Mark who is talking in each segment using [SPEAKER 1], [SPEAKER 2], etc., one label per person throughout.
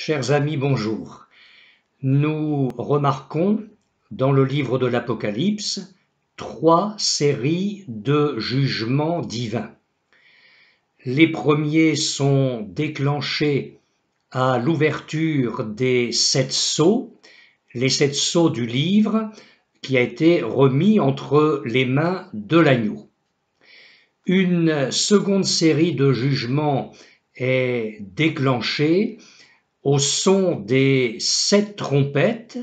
[SPEAKER 1] Chers amis, bonjour. Nous remarquons dans le livre de l'Apocalypse 3 séries de jugements divins. Les premiers sont déclenchés à l'ouverture des 7 sceaux, les 7 sceaux du livre qui a été remis entre les mains de l'agneau. Une seconde série de jugements est déclenchée au son des 7 trompettes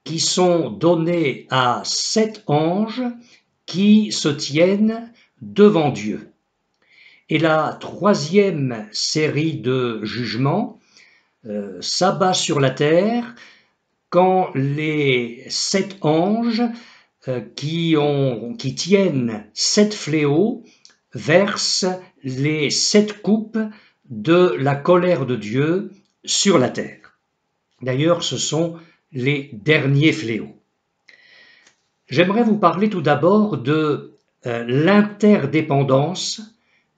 [SPEAKER 1] qui sont données à 7 anges qui se tiennent devant Dieu. Et la troisième série de jugements s'abat sur la terre quand les 7 anges qui tiennent 7 fléaux versent les 7 coupes de la colère de Dieu sur la terre. D'ailleurs, ce sont les derniers fléaux. J'aimerais vous parler tout d'abord de l'interdépendance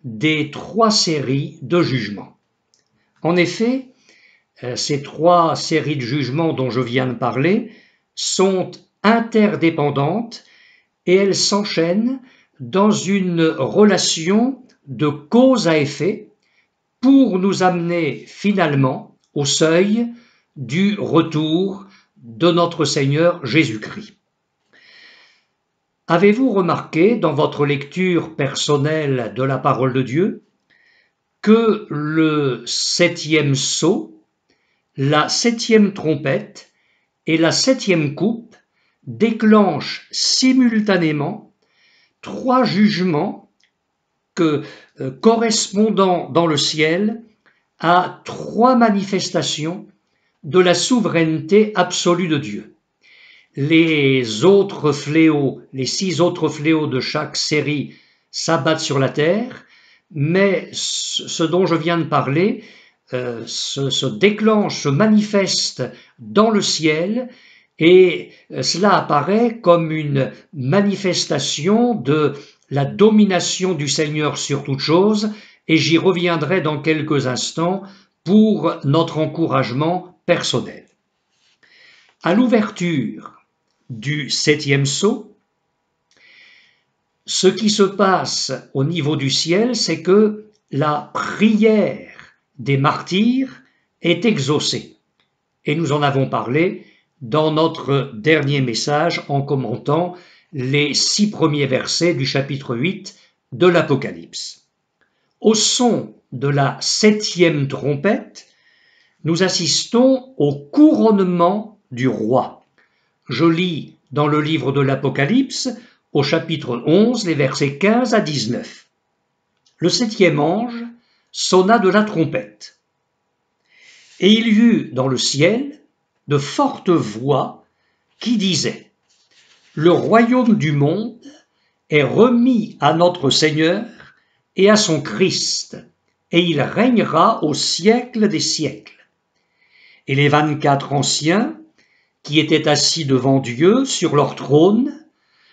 [SPEAKER 1] des 3 séries de jugements. En effet, ces 3 séries de jugements dont je viens de parler sont interdépendantes et elles s'enchaînent dans une relation de cause à effet pour nous amener finalement au seuil du retour de notre Seigneur Jésus-Christ. Avez-vous remarqué dans votre lecture personnelle de la parole de Dieu que le 7e sceau, la 7e trompette et la 7e coupe déclenchent simultanément 3 jugements correspondant dans le ciel à 3 manifestations de la souveraineté absolue de Dieu. Les 6 autres fléaux de chaque série s'abattent sur la terre, mais ce dont je viens de parler se déclenche, se manifeste dans le ciel, et cela apparaît comme une manifestation de la domination du Seigneur sur toute chose, et j'y reviendrai dans quelques instants pour notre encouragement personnel. À l'ouverture du 7e sceau, ce qui se passe au niveau du ciel, c'est que la prière des martyrs est exaucée. Et nous en avons parlé dans notre dernier message en commentant les 6 premiers versets du chapitre 8 de l'Apocalypse. Au son de la 7e trompette, nous assistons au couronnement du roi. Je lis dans le livre de l'Apocalypse, au chapitre 11, les versets 15 à 19. Le 7e ange sonna de la trompette, et il y eut dans le ciel de fortes voix qui disaient : le royaume du monde est remis à notre Seigneur et à son Christ, et il régnera au siècle des siècles. Et les 24 anciens qui étaient assis devant Dieu sur leur trône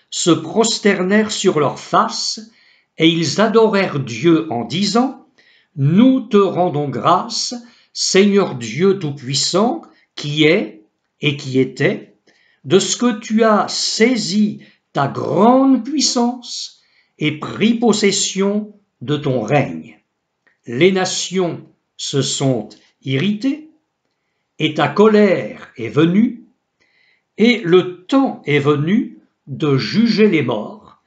[SPEAKER 1] se prosternèrent sur leurs faces, et ils adorèrent Dieu en disant : nous te rendons grâce, Seigneur Dieu Tout-Puissant, qui est et qui était, de ce que tu as saisi ta grande puissance et pris possession de ton règne. Les nations se sont irritées, et ta colère est venue, et le temps est venu de juger les morts,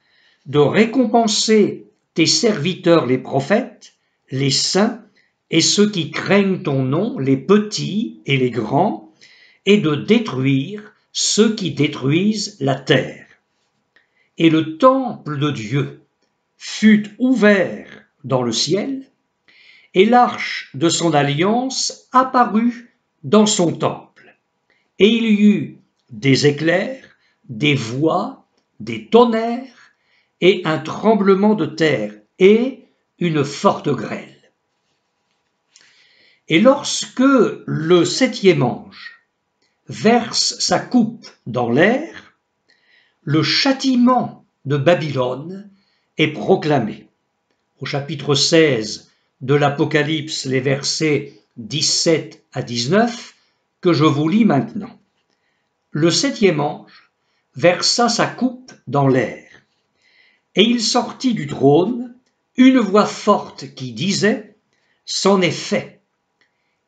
[SPEAKER 1] de récompenser tes serviteurs les prophètes, les saints et ceux qui craignent ton nom, les petits et les grands, et de détruire ceux qui détruisent la terre. Et le temple de Dieu fut ouvert dans le ciel, et l'arche de son alliance apparut dans son temple. Et il y eut des éclairs, des voix, des tonnerres, et un tremblement de terre, et une forte grêle. Et lorsque le 7e ange verse sa coupe dans l'air, le châtiment de Babylone est proclamé. Au chapitre 16 de l'Apocalypse, les versets 17 à 19, que je vous lis maintenant. Le septième ange versa sa coupe dans l'air, et il sortit du trône une voix forte qui disait « C'en est fait ».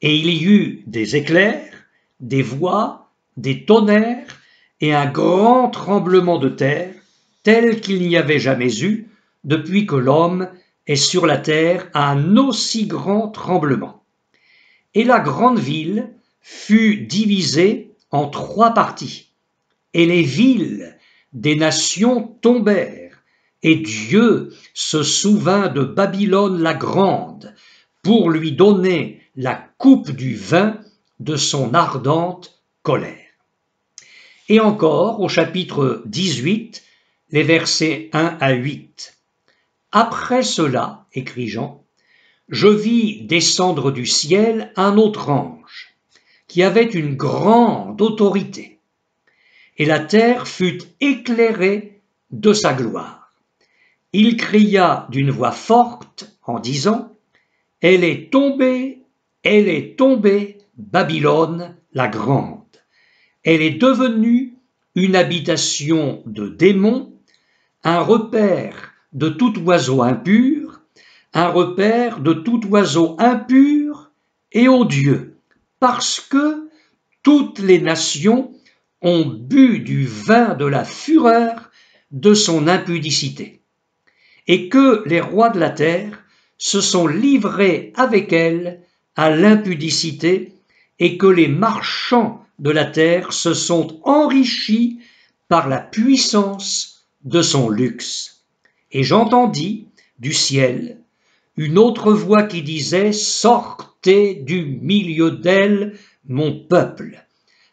[SPEAKER 1] Et il y eut des éclairs, des voix, des tonnerres et un grand tremblement de terre, tel qu'il n'y avait jamais eu depuis que l'homme est sur la terre un aussi grand tremblement. Et la grande ville fut divisée en 3 parties, et les villes des nations tombèrent, et Dieu se souvint de Babylone la grande, pour lui donner la coupe du vin de son ardente colère. Et encore au chapitre 18, les versets 1 à 8. Après cela, écrit Jean, je vis descendre du ciel un autre ange, qui avait une grande autorité, et la terre fut éclairée de sa gloire. Il cria d'une voix forte en disant « Elle est tombée, Babylone la grande. Elle est devenue une habitation de démons, un repère de tout oiseau impur, et odieux, parce que toutes les nations ont bu du vin de la fureur de son impudicité, et que les rois de la terre se sont livrés avec elle à l'impudicité, et que les marchands de la terre se sont enrichis par la puissance de son luxe. Et j'entendis du ciel une autre voix qui disait « Sortez du milieu d'elle, mon peuple,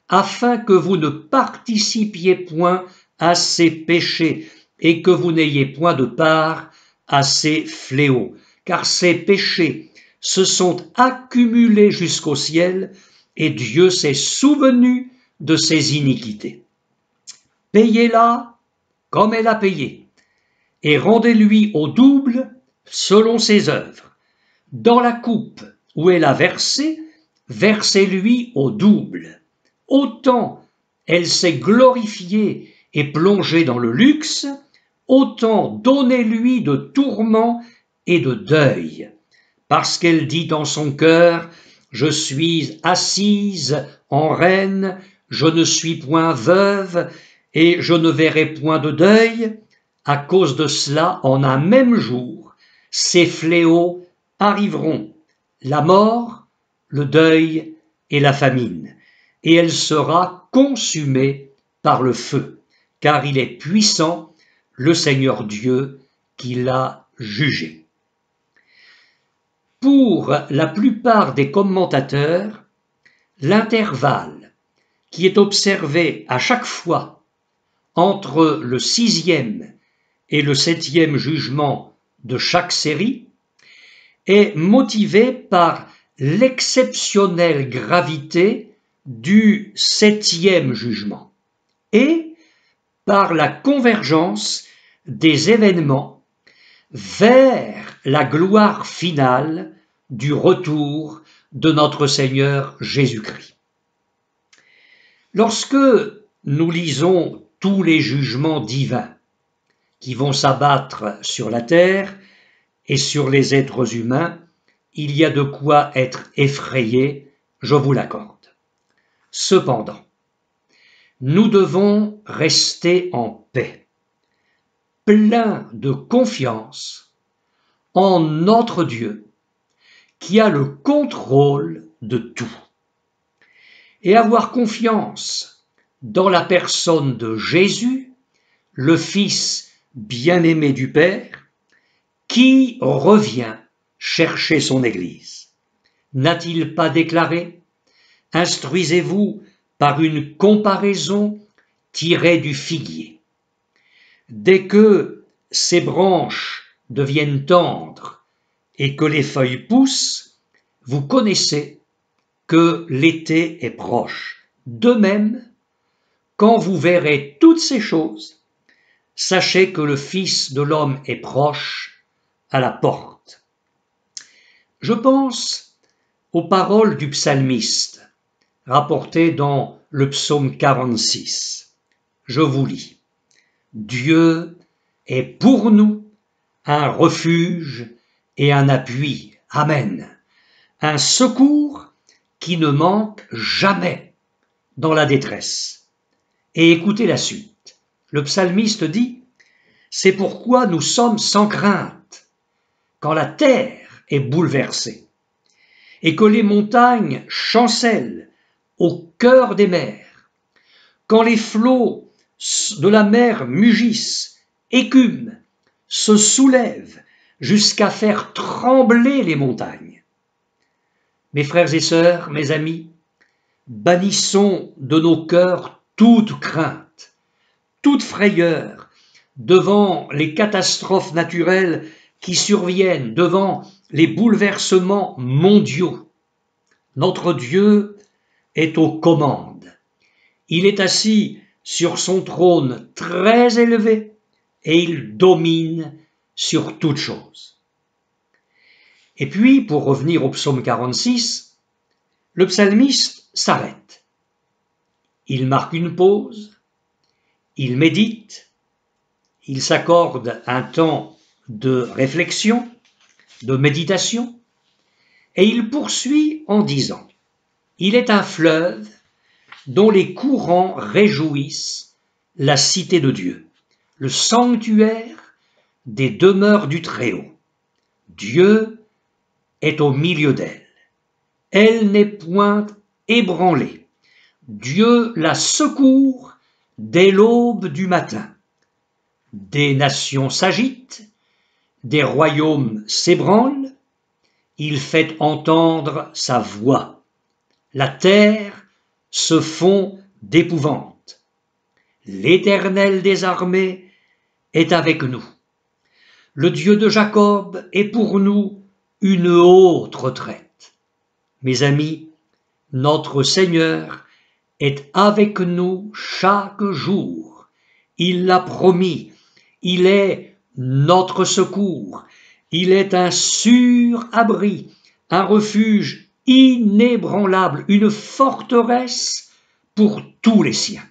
[SPEAKER 1] afin que vous ne participiez point à ses péchés et que vous n'ayez point de part à ses fléaux, car ces péchés se sont accumulés jusqu'au ciel et Dieu s'est souvenu de ses iniquités. Payez-la comme elle a payé, et rendez-lui au double selon ses œuvres. Dans la coupe où elle a versé, versez-lui au double. Autant elle s'est glorifiée et plongée dans le luxe, autant donnez-lui de tourments et de deuil, parce qu'elle dit dans son cœur « Je suis assise en reine, je ne suis point veuve, et je ne verrai point de deuil. » À cause de cela, en un même jour, ces fléaux arriveront, la mort, le deuil et la famine, et elle sera consumée par le feu, car il est puissant, le Seigneur Dieu, qui l'a jugé. Pour la plupart des commentateurs, l'intervalle qui est observé à chaque fois entre le 6e et le 7e jugement de chaque série est motivé par l'exceptionnelle gravité du 7e jugement et par la convergence des événements vers la gloire finale du retour de notre Seigneur Jésus-Christ. Lorsque nous lisons tous les jugements divins qui vont s'abattre sur la terre et sur les êtres humains, il y a de quoi être effrayé, je vous l'accorde. Cependant, nous devons rester en paix, pleins de confiance en notre Dieu qui a le contrôle de tout, et avoir confiance dans la personne de Jésus, le Fils bien-aimé du Père, qui revient chercher son Église. N'a-t-il pas déclaré « Instruisez-vous par une comparaison tirée du figuier. Dès que ses branches deviennent tendres et que les feuilles poussent, vous connaissez que l'été est proche. De même, quand vous verrez toutes ces choses, sachez que le Fils de l'homme est proche à la porte. » Je pense aux paroles du psalmiste, rapportées dans le psaume 46. Je vous lis. Dieu est pour nous un refuge et un appui. Amen. Un secours qui ne manque jamais dans la détresse. Et écoutez la suite. Le psalmiste dit, c'est pourquoi nous sommes sans crainte quand la terre est bouleversée et que les montagnes chancellent au cœur des mers, quand les flots de la mer mugissent, écument, se soulèvent jusqu'à faire trembler les montagnes. Mes frères et sœurs, mes amis, bannissons de nos cœurs toute crainte, toute frayeur devant les catastrophes naturelles qui surviennent, devant les bouleversements mondiaux. Notre Dieu est aux commandes. Il est assis sur son trône très élevé et il domine sur toute chose. Et puis, pour revenir au psaume 46, le psalmiste s'arrête. Il marque une pause, il médite, il s'accorde un temps de réflexion, de méditation, et il poursuit en disant « Il est un fleuve dont les courants réjouissent la cité de Dieu, le sanctuaire des demeures du Très-Haut. Dieu est au milieu d'elle. Elle n'est point ébranlée. Dieu la secourt dès l'aube du matin. Des nations s'agitent, des royaumes s'ébranlent, il fait entendre sa voix. La terre se fond d'épouvante. L'Éternel des armées est avec nous. Le Dieu de Jacob est pour nous une haute retraite. Mes amis, notre Seigneur est avec nous chaque jour. Il l'a promis. Il est notre secours. Il est un sûr abri, un refuge inébranlable, une forteresse pour tous les siens.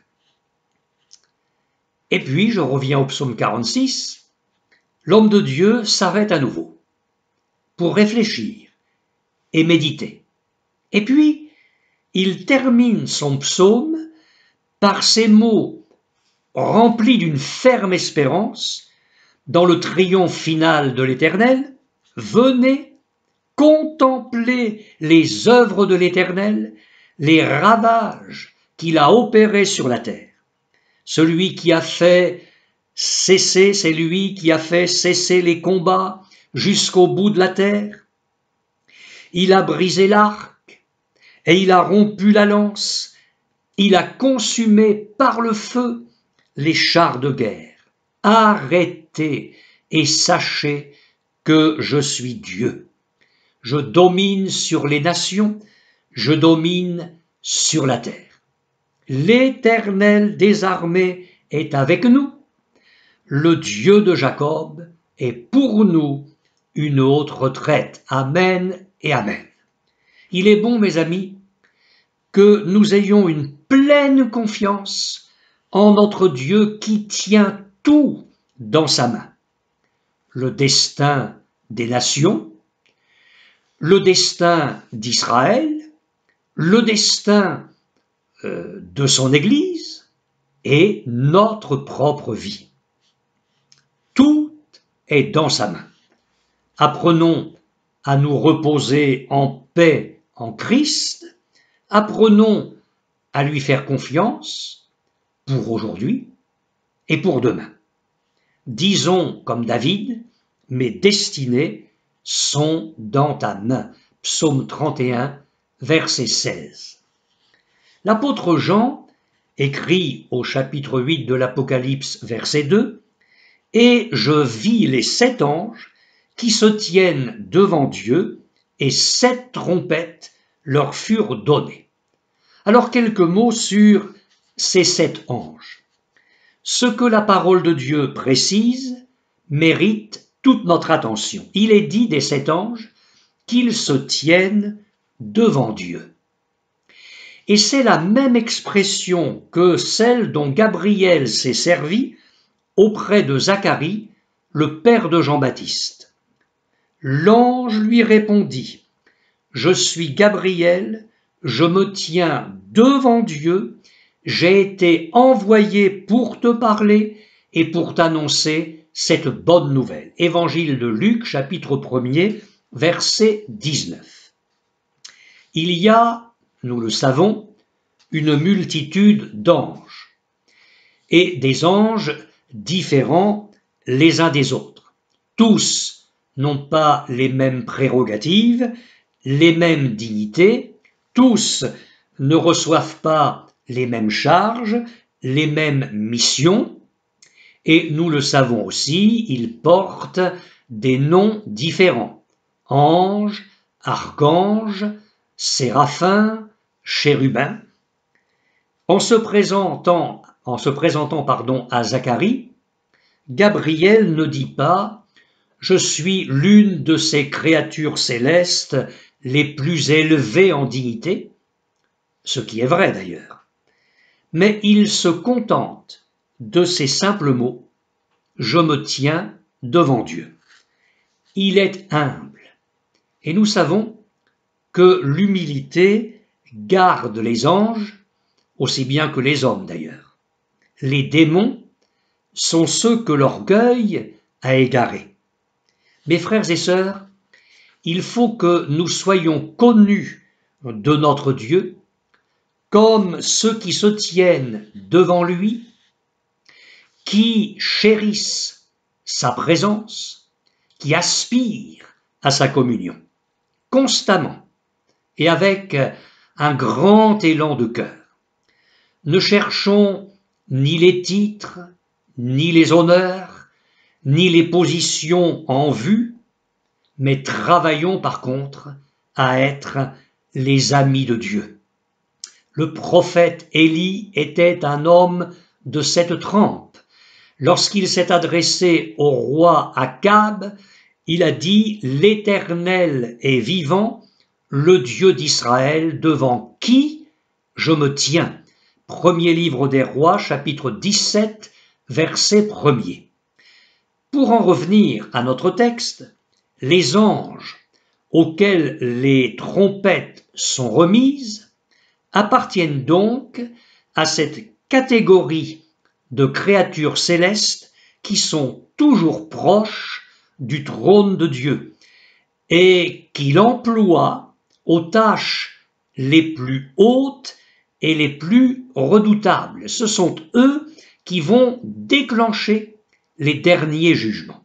[SPEAKER 1] Et puis, je reviens au psaume 46, l'homme de Dieu s'arrête à nouveau pour réfléchir et méditer. Et puis, il termine son psaume par ces mots remplis d'une ferme espérance dans le triomphe final de l'Éternel. Venez contempler les œuvres de l'Éternel, les ravages qu'il a opérés sur la terre. Celui qui a fait cesser, c'est lui qui a fait cesser les combats jusqu'au bout de la terre. Il a brisé l'arc et il a rompu la lance. Il a consumé par le feu les chars de guerre. Arrêtez et sachez que je suis Dieu. Je domine sur les nations, je domine sur la terre. L'Éternel des armées est avec nous. Le Dieu de Jacob est pour nous une haute retraite. Amen et amen. Il est bon, mes amis, que nous ayons une pleine confiance en notre Dieu qui tient tout dans sa main. Le destin des nations, le destin d'Israël, le destin de son Église et notre propre vie. Tout est dans sa main. Apprenons à nous reposer en paix en Christ, apprenons à lui faire confiance pour aujourd'hui et pour demain. Disons comme David, mes destinées sont dans ta main. Psaume 31, verset 16. L'apôtre Jean écrit au chapitre 8 de l'Apocalypse, verset 2, « Et je vis les 7 anges qui se tiennent devant Dieu, et 7 trompettes leur furent données. » Alors quelques mots sur ces 7 anges. Ce que la parole de Dieu précise mérite toute notre attention. Il est dit des 7 anges qu'ils se tiennent devant Dieu. Et c'est la même expression que celle dont Gabriel s'est servi auprès de Zacharie, le père de Jean-Baptiste. L'ange lui répondit: « Je suis Gabriel, je me tiens devant Dieu, j'ai été envoyé pour te parler et pour t'annoncer cette bonne nouvelle. » Évangile de Luc, chapitre 1er, verset 19. Il y a, nous le savons, une multitude d'anges, et des anges différents les uns des autres. Tous n'ont pas les mêmes prérogatives, les mêmes dignités, tous ne reçoivent pas les mêmes charges, les mêmes missions, et nous le savons aussi, ils portent des noms différents: anges, archanges, séraphins, chérubins. En se présentant à Zacharie, Gabriel ne dit pas « Je suis l'une de ces créatures célestes les plus élevées en dignité », ce qui est vrai d'ailleurs, mais il se contente de ces simples mots « Je me tiens devant Dieu ». Il est humble, et nous savons que l'humilité garde les anges, aussi bien que les hommes d'ailleurs. Les démons sont ceux que l'orgueil a égarés. Mes frères et sœurs, il faut que nous soyons connus de notre Dieu comme ceux qui se tiennent devant lui, qui chérissent sa présence, qui aspirent à sa communion, constamment et avec un grand élan de cœur. Ne cherchons ni les titres, ni les honneurs, ni les positions en vue, mais travaillons par contre à être les amis de Dieu. Le prophète Élie était un homme de cette trempe. Lorsqu'il s'est adressé au roi Akab, il a dit « L'Éternel est vivant, le Dieu d'Israël, devant qui je me tiens ». Premier livre des rois, chapitre 17, verset 1er. Pour en revenir à notre texte, les anges auxquels les trompettes sont remises appartiennent donc à cette catégorie de créatures célestes qui sont toujours proches du trône de Dieu et qu'il emploie aux tâches les plus hautes et les plus redoutables. Ce sont eux qui vont déclencher les derniers jugements.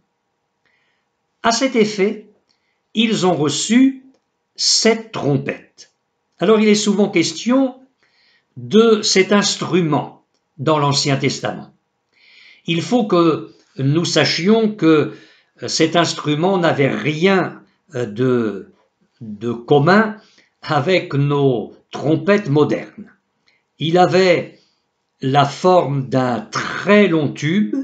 [SPEAKER 1] À cet effet, ils ont reçu 7 trompettes. Alors il est souvent question de cet instrument dans l'Ancien Testament. Il faut que nous sachions que cet instrument n'avait rien de commun avec nos trompettes modernes. Il avait la forme d'un très long tube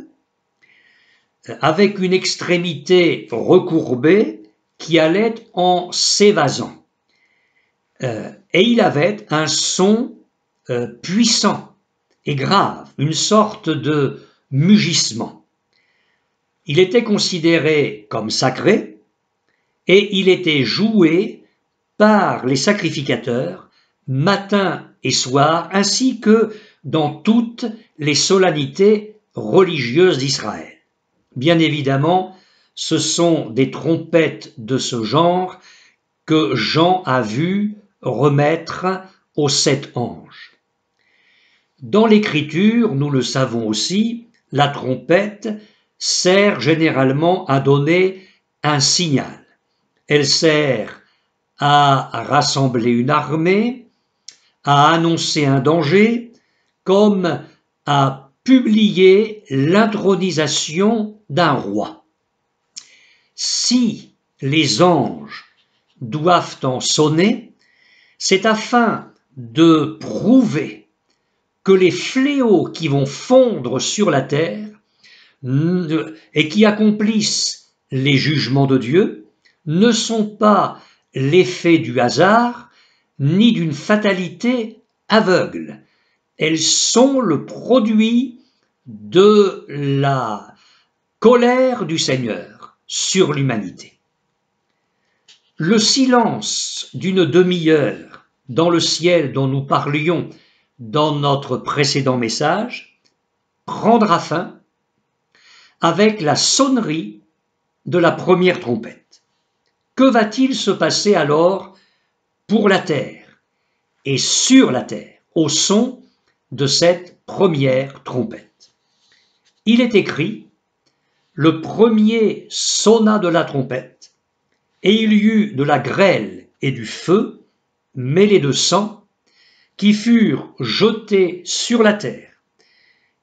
[SPEAKER 1] avec une extrémité recourbée qui allait en s'évasant. Et il avait un son puissant et grave, une sorte de mugissement. Il était considéré comme sacré et il était joué par les sacrificateurs matin et soir, ainsi que dans toutes les solennités religieuses d'Israël. Bien évidemment, ce sont des trompettes de ce genre que Jean a vu remettre aux 7 anges. Dans l'Écriture, nous le savons aussi, la trompette sert généralement à donner un signal. Elle sert à rassembler une armée, à annoncer un danger, comme à publier l'intronisation d'un roi. Si les anges doivent en sonner, c'est afin de prouver que les fléaux qui vont fondre sur la terre et qui accomplissent les jugements de Dieu ne sont pas l'effet du hasard, ni d'une fatalité aveugle. Elles sont le produit de la colère du Seigneur sur l'humanité. Le silence d'une demi-heure dans le ciel dont nous parlions dans notre précédent message prendra fin avec la sonnerie de la première trompette. Que va-t-il se passer alors pour la terre et sur la terre au son de cette première trompette? Il est écrit: le premier sonna de la trompette, et il y eut de la grêle et du feu, mêlés de sang, qui furent jetés sur la terre.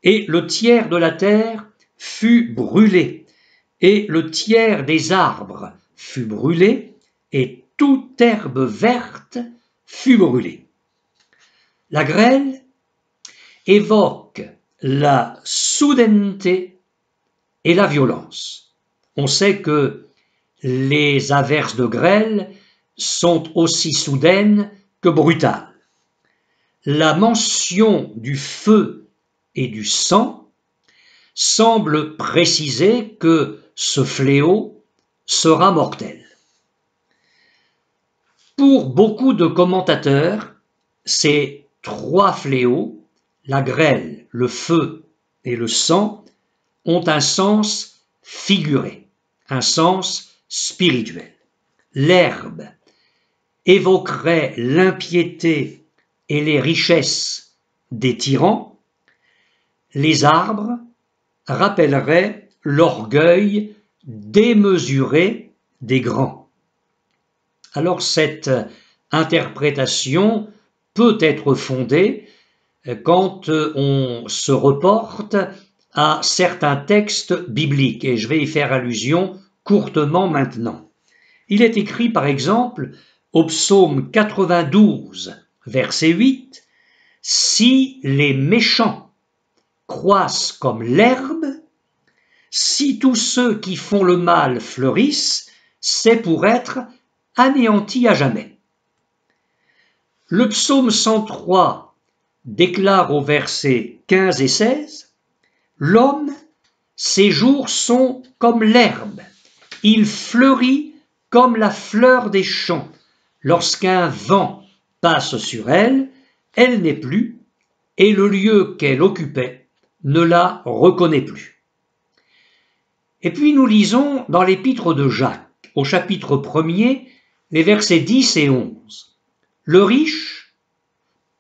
[SPEAKER 1] Et le tiers de la terre fut brûlé, et le tiers des arbres fut brûlé, et toute herbe verte fut brûlée. La grêle évoque la soudaineté et la violence. On sait que les averses de grêle sont aussi soudaines que brutales. La mention du feu et du sang semble préciser que ce fléau sera mortel. Pour beaucoup de commentateurs, ces trois fléaux, la grêle, le feu et le sang, ont un sens figuré, un sens spirituel. L'herbe évoquerait l'impiété et les richesses des tyrans, les arbres rappelleraient l'orgueil démesuré des grands. Alors cette interprétation peut être fondée quand on se reporte à certains textes bibliques, et je vais y faire allusion courtement maintenant. Il est écrit par exemple au psaume 92, verset 8, « Si les méchants croissent comme l'herbe, si tous ceux qui font le mal fleurissent, c'est pour être anéantis à jamais. » Le psaume 103 déclare au verset 15 et 16, « L'homme, ses jours sont comme l'herbe, il fleurit comme la fleur des champs. Lorsqu'un vent passe sur elle, elle n'est plus, et le lieu qu'elle occupait ne la reconnaît plus. » Et puis nous lisons dans l'épître de Jacques, au chapitre 1er, les versets 10 et 11. « Le riche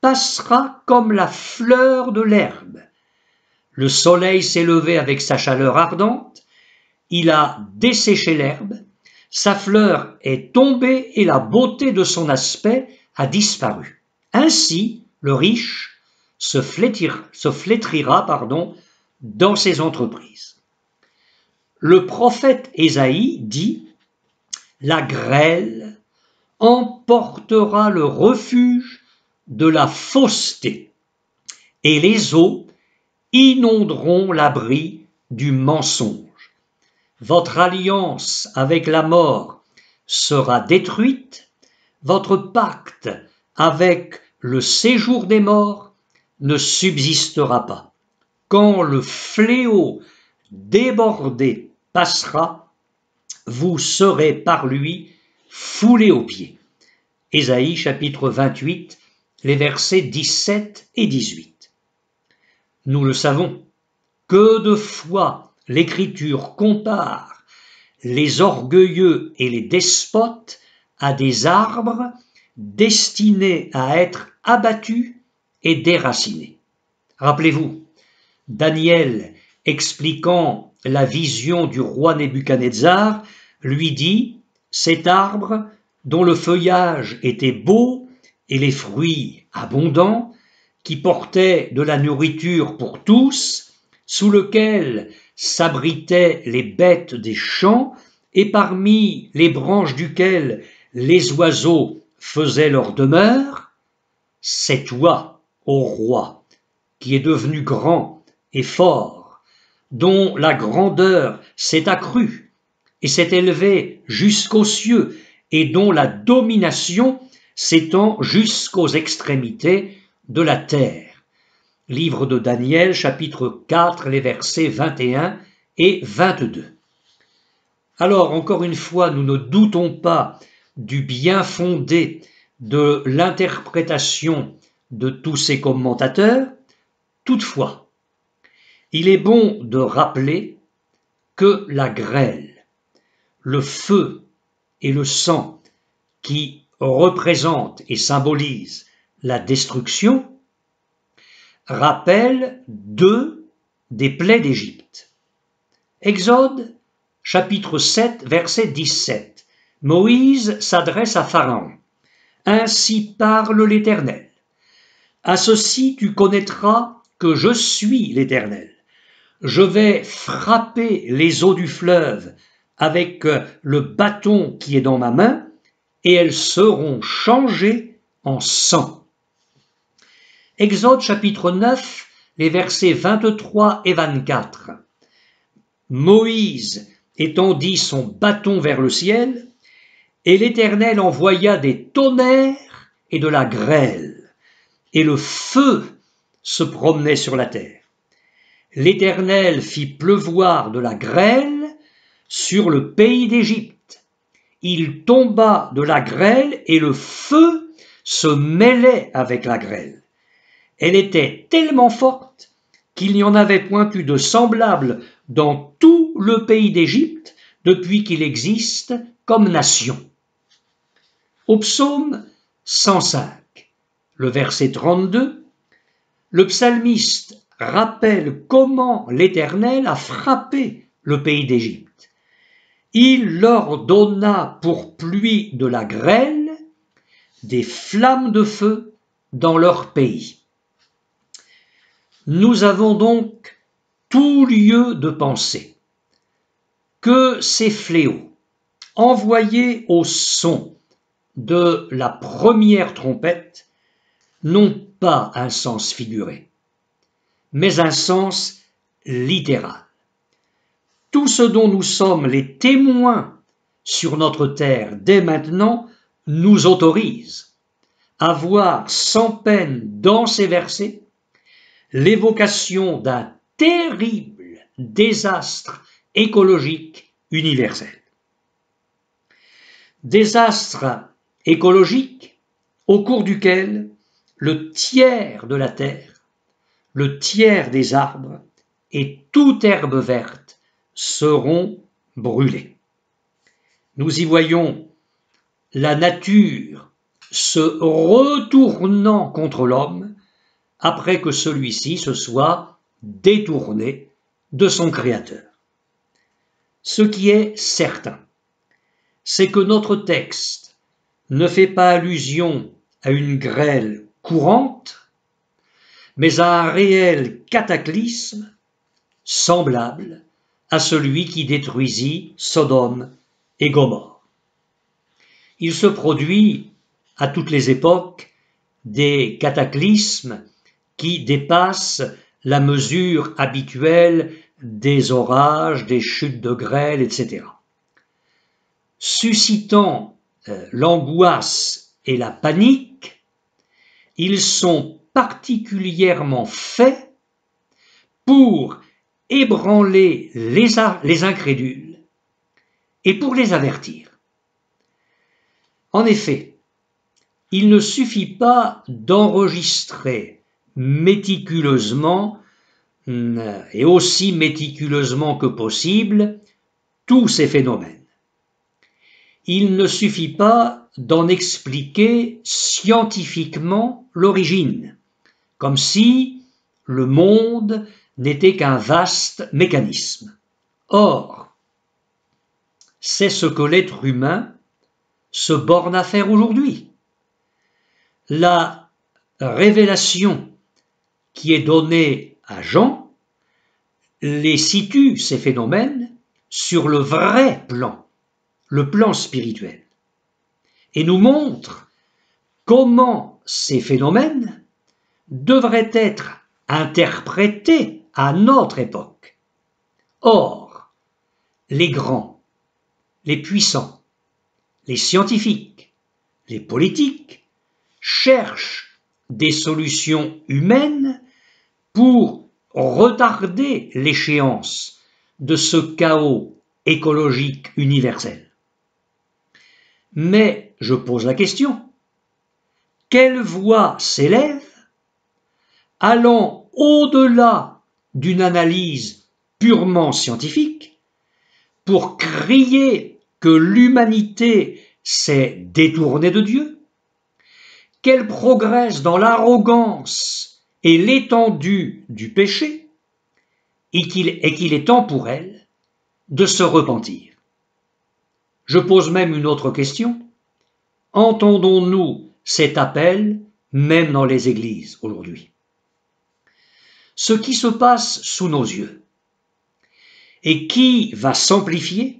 [SPEAKER 1] passera comme la fleur de l'herbe. Le soleil s'est levé avec sa chaleur ardente, il a desséché l'herbe, sa fleur est tombée et la beauté de son aspect a disparu. Ainsi, le riche se flétrira dans ses entreprises. » Le prophète Ésaïe dit « La grêle emportera le refuge de la fausseté, et les eaux inonderont l'abri du mensonge. Votre alliance avec la mort sera détruite, votre pacte avec le séjour des morts ne subsistera pas. Quand le fléau débordé passera, vous serez par lui foulés aux pieds. » Ésaïe chapitre 28, les versets 17 et 18. Nous le savons, que de fois l'Écriture compare les orgueilleux et les despotes à des arbres destinés à être abattus et déracinés. Rappelez-vous, Daniel, expliquant la vision du roi Nebuchadnezzar, lui dit « Cet arbre, dont le feuillage était beau et les fruits abondants, qui portait de la nourriture pour tous, sous lequel s'abritaient les bêtes des champs, et parmi les branches duquel les oiseaux faisaient leur demeure, c'est toi, ô roi, qui es devenu grand et fort, dont la grandeur s'est accrue et s'est élevée jusqu'aux cieux, et dont la domination s'étend jusqu'aux extrémités de la terre. Livre de Daniel, chapitre 4, les versets 21 et 22. Alors, encore une fois, nous ne doutons pas du bien fondé de l'interprétation de tous ces commentateurs. Toutefois, il est bon de rappeler que la grêle, le feu et le sang qui représentent et symbolisent la destruction rappellent deux des plaies d'Égypte. Exode, chapitre 7, verset 17. Moïse s'adresse à Pharaon. « Ainsi parle l'Éternel. À ceci tu connaîtras que je suis l'Éternel. Je vais frapper les eaux du fleuve avec le bâton qui est dans ma main, et elles seront changées en sang. » Exode chapitre 9, les versets 23 et 24. Moïse étendit son bâton vers le ciel, et l'Éternel envoya des tonnerres et de la grêle, et le feu se promenait sur la terre. L'Éternel fit pleuvoir de la grêle sur le pays d'Égypte. Il tomba de la grêle et le feu se mêlait avec la grêle. Elle était tellement forte qu'il n'y en avait point eu de semblable dans tout le pays d'Égypte depuis qu'il existe comme nation. Au psaume 105, le verset 32, le psalmiste rappelle comment l'Éternel a frappé le pays d'Égypte. Il leur donna pour pluie de la grêle, des flammes de feu dans leur pays. Nous avons donc tout lieu de penser que ces fléaux, envoyés au son de la première trompette, n'ont pas un sens figuré, mais un sens littéral. Tout ce dont nous sommes les témoins sur notre terre dès maintenant nous autorise à voir sans peine dans ces versets l'évocation d'un terrible désastre écologique universel. Désastre écologique au cours duquel le tiers de la terre, le tiers des arbres et toute herbe verte seront brûlés. Nous y voyons la nature se retournant contre l'homme après que celui-ci se soit détourné de son Créateur. Ce qui est certain, c'est que notre texte ne fait pas allusion à une grêle courante, mais à un réel cataclysme semblable à celui qui détruisit Sodome et Gomorrhe. Il se produit à toutes les époques des cataclysmes qui dépassent la mesure habituelle des orages, des chutes de grêle, etc. Suscitant l'angoisse et la panique, ils sont particulièrement faits pour ébranler les incrédules et pour les avertir. En effet, il ne suffit pas d'enregistrer méticuleusement et aussi méticuleusement que possible tous ces phénomènes. Il ne suffit pas d'en expliquer scientifiquement l'origine, comme si le monde n'était qu'un vaste mécanisme. Or, c'est ce que l'être humain se borne à faire aujourd'hui. La révélation qui est donnée à Jean les situe, ces phénomènes, sur le vrai plan, le plan spirituel, et nous montre comment ces phénomènes devraient être interprétés à notre époque. Or, les grands, les puissants, les scientifiques, les politiques cherche des solutions humaines pour retarder l'échéance de ce chaos écologique universel. Mais je pose la question, quelle voix s'élève allant au-delà d'une analyse purement scientifique pour crier que l'humanité s'est détournée de Dieu, qu'elle progresse dans l'arrogance et l'étendue du péché, et qu'il est temps pour elle de se repentir. Je pose même une autre question. Entendons-nous cet appel même dans les églises aujourd'hui? Ce qui se passe sous nos yeux et qui va s'amplifier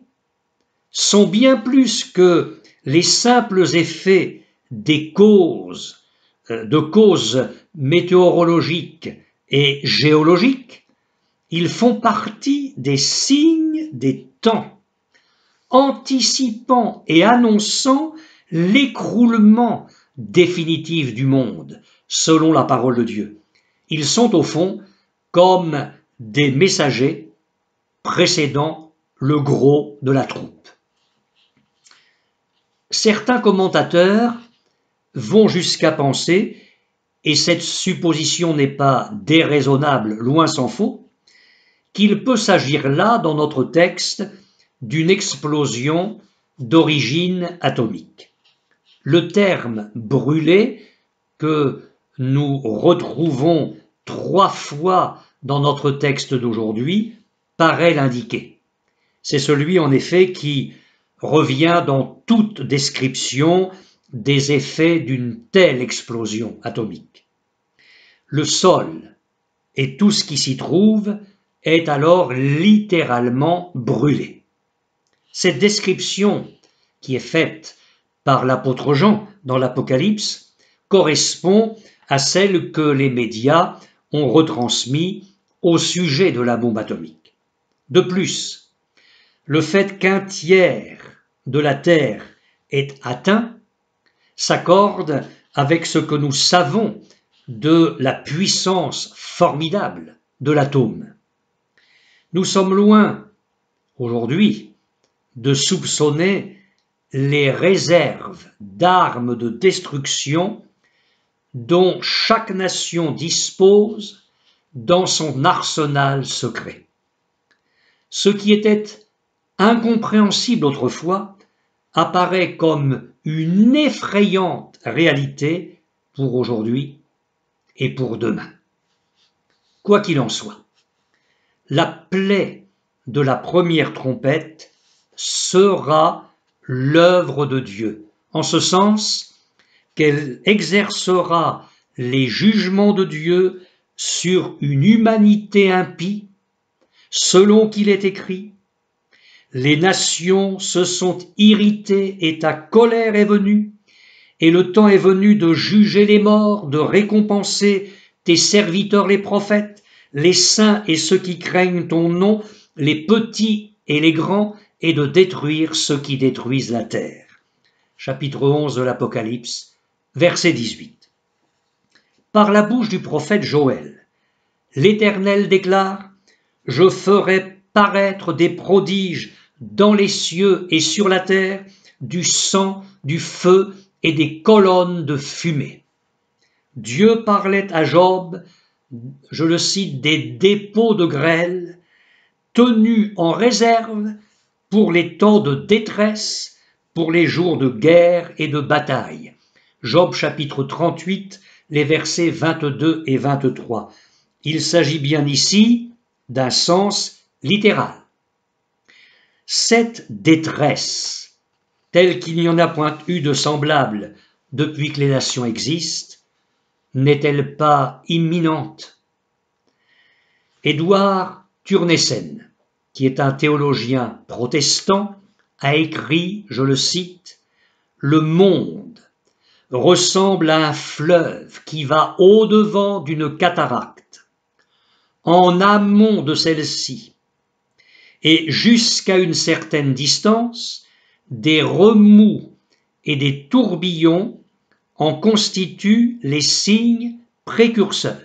[SPEAKER 1] sont bien plus que les simples effets des causes météorologiques et géologiques. Ils font partie des signes des temps, anticipant et annonçant l'écroulement définitif du monde, selon la parole de Dieu. Ils sont au fond comme des messagers précédant le gros de la troupe. Certains commentateurs vont jusqu'à penser, et cette supposition n'est pas déraisonnable, loin s'en faut, qu'il peut s'agir là, dans notre texte, d'une explosion d'origine atomique. Le terme brûlé, que nous retrouvons 3 fois dans notre texte d'aujourd'hui, paraît l'indiquer. C'est celui en effet qui revient dans toute description des effets d'une telle explosion atomique. Le sol et tout ce qui s'y trouve est alors littéralement brûlé. Cette description qui est faite par l'apôtre Jean dans l'Apocalypse correspond à celle que les médias ont retransmise au sujet de la bombe atomique. De plus, le fait qu'un tiers de la Terre est atteint s'accorde avec ce que nous savons de la puissance formidable de l'atome. Nous sommes loin, aujourd'hui, de soupçonner les réserves d'armes de destruction dont chaque nation dispose dans son arsenal secret. Ce qui était incompréhensible autrefois apparaît comme une effrayante réalité pour aujourd'hui et pour demain. Quoi qu'il en soit, la plaie de la première trompette sera l'œuvre de Dieu, en ce sens qu'elle exercera les jugements de Dieu sur une humanité impie, selon qu'il est écrit, « Les nations se sont irritées et ta colère est venue, et le temps est venu de juger les morts, de récompenser tes serviteurs les prophètes, les saints et ceux qui craignent ton nom, les petits et les grands, et de détruire ceux qui détruisent la terre. » Chapitre 11 de l'Apocalypse, verset 18. Par la bouche du prophète Joël, l'Éternel déclare « Je ferai paraître des prodiges dans les cieux et sur la terre, du sang, du feu et des colonnes de fumée. » Dieu parlait à Job, je le cite, des dépôts de grêle, tenus en réserve pour les temps de détresse, pour les jours de guerre et de bataille. Job chapitre 38, les versets 22 et 23. Il s'agit bien ici d'un sens littéral. Cette détresse, telle qu'il n'y en a point eu de semblable depuis que les nations existent, n'est-elle pas imminente? Édouard Turnessen, qui est un théologien protestant, a écrit, je le cite, « Le monde ressemble à un fleuve qui va au-devant d'une cataracte, en amont de celle-ci, et jusqu'à une certaine distance, des remous et des tourbillons en constituent les signes précurseurs.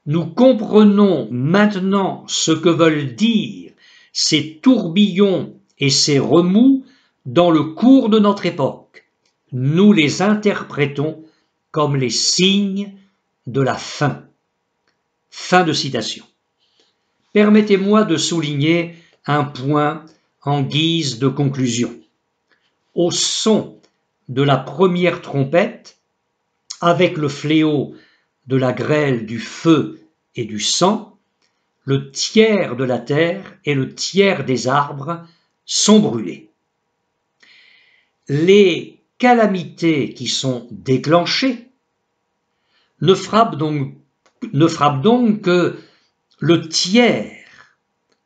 [SPEAKER 1] Nous comprenons maintenant ce que veulent dire ces tourbillons et ces remous dans le cours de notre époque. Nous les interprétons comme les signes de la fin. Fin de citation. Permettez-moi de souligner un point en guise de conclusion. Au son de la première trompette, avec le fléau de la grêle, du feu et du sang, le tiers de la terre et le tiers des arbres sont brûlés. Les calamités qui sont déclenchées ne frappent donc que le tiers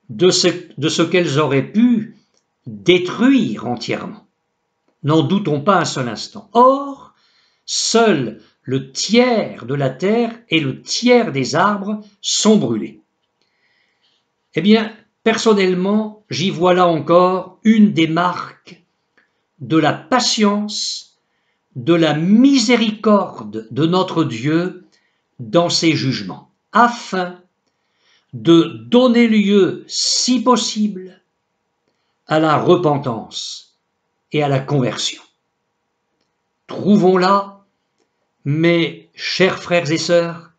[SPEAKER 1] de ce qu'elles auraient pu détruire entièrement. N'en doutons pas un seul instant. Or, seul le tiers de la terre et le tiers des arbres sont brûlés. Eh bien, personnellement, j'y vois là encore une des marques de la patience, de la miséricorde de notre Dieu dans ses jugements, afin de donner lieu, si possible, à la repentance et à la conversion. Trouvons là, mes chers frères et sœurs,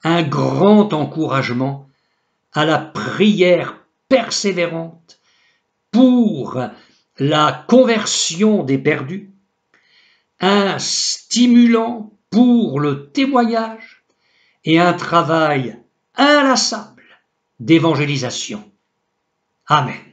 [SPEAKER 1] un grand encouragement à la prière persévérante pour la conversion des perdus, un stimulant pour le témoignage et un travail inlassable d'évangélisation. Amen.